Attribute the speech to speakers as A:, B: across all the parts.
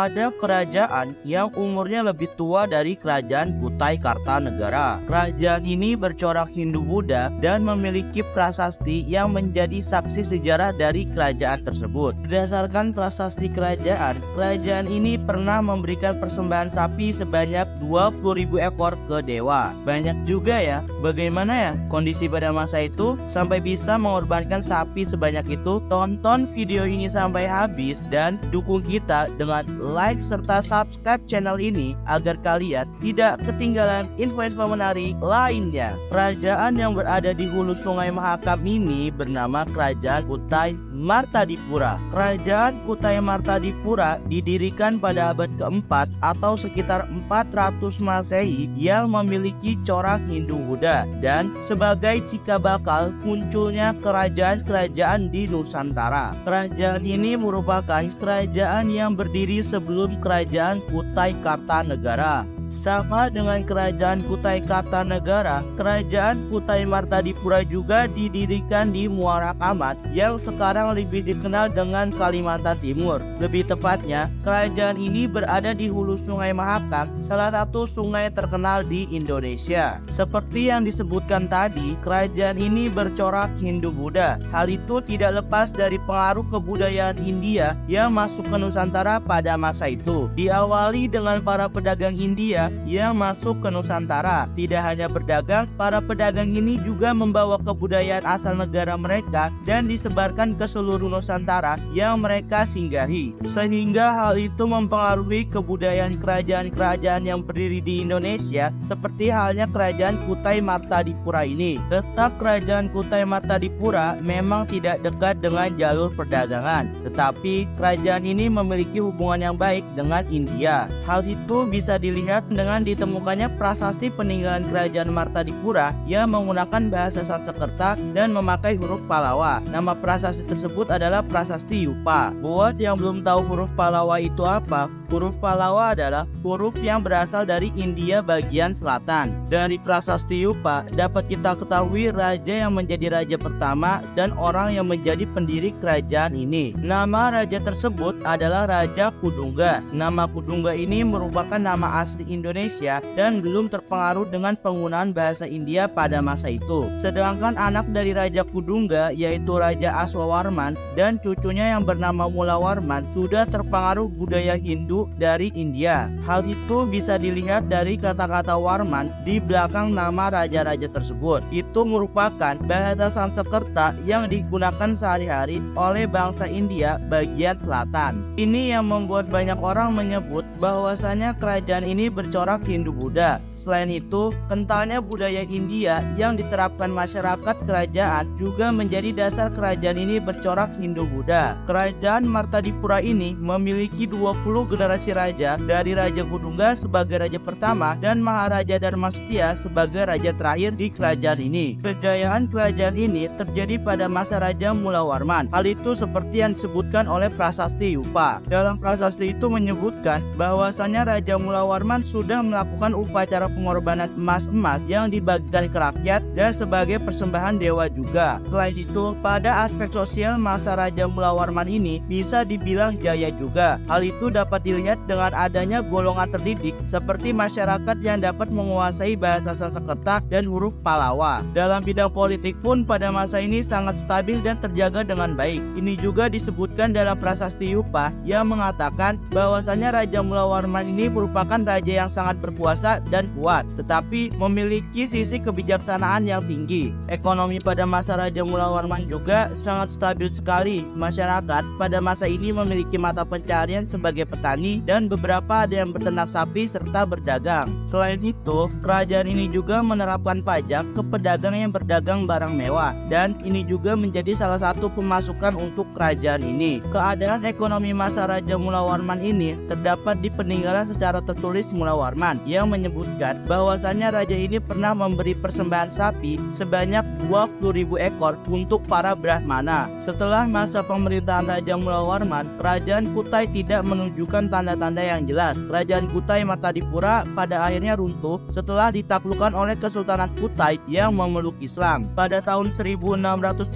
A: ada kerajaan yang umurnya lebih tua dari kerajaan Kutai Kartanegara. Kerajaan ini bercorak Hindu-Buddha dan memiliki prasasti yang menjadi saksi sejarah dari kerajaan tersebut. Berdasarkan prasasti kerajaan ini pernah memberikan persembahan sapi sebanyak 20.000 ekor ke dewa. Banyak juga ya. Bagaimana ya kondisi pada masa itu sampai bisa mengorbankan sapi sebanyak itu? Tonton video ini sampai habis dan dukung kita dengan like serta subscribe channel ini agar kalian tidak ketinggalan info-info menarik lainnya. Kerajaan yang berada di hulu Sungai Mahakam ini bernama Kerajaan Kutai Martadipura. Kerajaan Kutai Martadipura didirikan pada abad keempat atau sekitar 400 Masehi yang memiliki corak Hindu-Buddha dan sebagai cikal bakal munculnya kerajaan-kerajaan di Nusantara. Kerajaan ini merupakan kerajaan yang berdiri sebelum kerajaan Kutai Kartanegara. Sama dengan kerajaan Kutai Kartanegara, kerajaan Kutai Martadipura juga didirikan di Muara Kamat yang sekarang lebih dikenal dengan Kalimantan Timur. Lebih tepatnya, kerajaan ini berada di hulu Sungai Mahakam, salah satu sungai terkenal di Indonesia. Seperti yang disebutkan tadi, kerajaan ini bercorak Hindu-Buddha. Hal itu tidak lepas dari pengaruh kebudayaan India yang masuk ke Nusantara pada masa itu. Diawali dengan para pedagang India yang masuk ke Nusantara. Tidak hanya berdagang, para pedagang ini juga membawa kebudayaan asal negara mereka dan disebarkan ke seluruh Nusantara yang mereka singgahi. Sehingga hal itu mempengaruhi kebudayaan kerajaan-kerajaan yang berdiri di Indonesia seperti halnya kerajaan Kutai Martadipura ini. Letak kerajaan Kutai Martadipura memang tidak dekat dengan jalur perdagangan, tetapi kerajaan ini memiliki hubungan yang baik dengan India. Hal itu bisa dilihat dengan ditemukannya prasasti peninggalan kerajaan Martadipura yang menggunakan bahasa Sanskerta dan memakai huruf Pallawa. Nama prasasti tersebut adalah Prasasti Yupa. Buat yang belum tahu huruf Pallawa itu apa, huruf Pallawa adalah huruf yang berasal dari India bagian selatan. Dari prasasti Yupa dapat kita ketahui raja yang menjadi raja pertama dan orang yang menjadi pendiri kerajaan ini. Nama raja tersebut adalah Raja Kudungga. Nama Kudungga ini merupakan nama asli Indonesia dan belum terpengaruh dengan penggunaan bahasa India pada masa itu. Sedangkan anak dari Raja Kudungga yaitu Raja Aswawarman dan cucunya yang bernama Mulawarman sudah terpengaruh budaya Hindu dari India. Hal itu bisa dilihat dari kata-kata Warman di belakang nama raja-raja tersebut. Itu merupakan bahasa Sanskerta yang digunakan sehari-hari oleh bangsa India bagian selatan. Ini yang membuat banyak orang menyebut bahwasanya kerajaan ini bercorak Hindu-Buddha. Selain itu, kentalnya budaya India yang diterapkan masyarakat kerajaan juga menjadi dasar kerajaan ini bercorak Hindu-Buddha. Kerajaan Martadipura ini memiliki 20 generasi raja, dari Raja Kudungga sebagai raja pertama dan Maharaja Dharmasetiya sebagai raja terakhir di kerajaan ini. Kejayaan kerajaan ini terjadi pada masa Raja Mulawarman. Hal itu seperti yang disebutkan oleh prasasti Yupa. Dalam prasasti itu menyebutkan bahwasanya Raja Mulawarman sudah melakukan upacara pengorbanan emas-emas yang dibagikan ke rakyat dan sebagai persembahan dewa juga. Selain itu, pada aspek sosial masa Raja Mulawarman ini bisa dibilang jaya juga. Hal itu dapat dilihat dengan adanya golongan terdidik seperti masyarakat yang dapat menguasai bahasa Sanskerta dan huruf Pallawa. Dalam bidang politik pun pada masa ini sangat stabil dan terjaga dengan baik. Ini juga disebutkan dalam prasasti Yupa yang mengatakan bahwasanya Raja Mulawarman ini merupakan raja yang sangat berkuasa dan kuat, tetapi memiliki sisi kebijaksanaan yang tinggi. Ekonomi pada masa Raja Mulawarman juga sangat stabil sekali. Masyarakat pada masa ini memiliki mata pencarian sebagai petani dan beberapa ada yang berternak sapi serta berdagang. Selain itu, kerajaan ini juga menerapkan pajak ke pedagang yang berdagang barang mewah dan ini juga menjadi salah satu pemasukan untuk kerajaan ini. Keadaan ekonomi masa Raja Mulawarman ini terdapat di peninggalan secara tertulis Mulawarman yang menyebutkan bahwasanya raja ini pernah memberi persembahan sapi sebanyak 20.000 ekor untuk para Brahmana. Setelah masa pemerintahan Raja Mulawarman, kerajaan Kutai tidak menunjukkan tanda-tanda yang jelas. Kerajaan Kutai Martadipura pada akhirnya runtuh setelah ditaklukkan oleh Kesultanan Kutai yang memeluk Islam. Pada tahun 1635,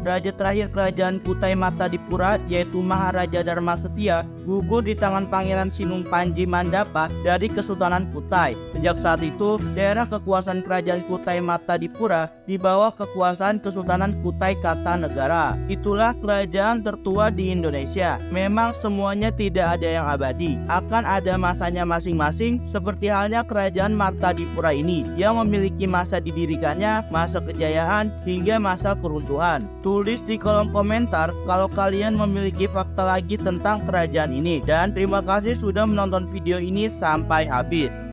A: raja terakhir kerajaan Kutai Martadipura yaitu Maharaja Dharmasetiya gugur di tangan Pangeran Sinung Panji Mandapa dari Kesultanan Kutai. Sejak saat itu, daerah kekuasaan Kerajaan Kutai Martadipura di bawah kekuasaan Kesultanan Kutai Kartanegara. Itulah kerajaan tertua di Indonesia. Memang semuanya tidak ada yang abadi, akan ada masanya masing-masing, seperti halnya Kerajaan Martadipura ini yang memiliki masa didirikannya, masa kejayaan, hingga masa keruntuhan. Tulis di kolom komentar kalau kalian memiliki fakta lagi tentang kerajaan ini. Dan terima kasih sudah menonton video ini sampai habis.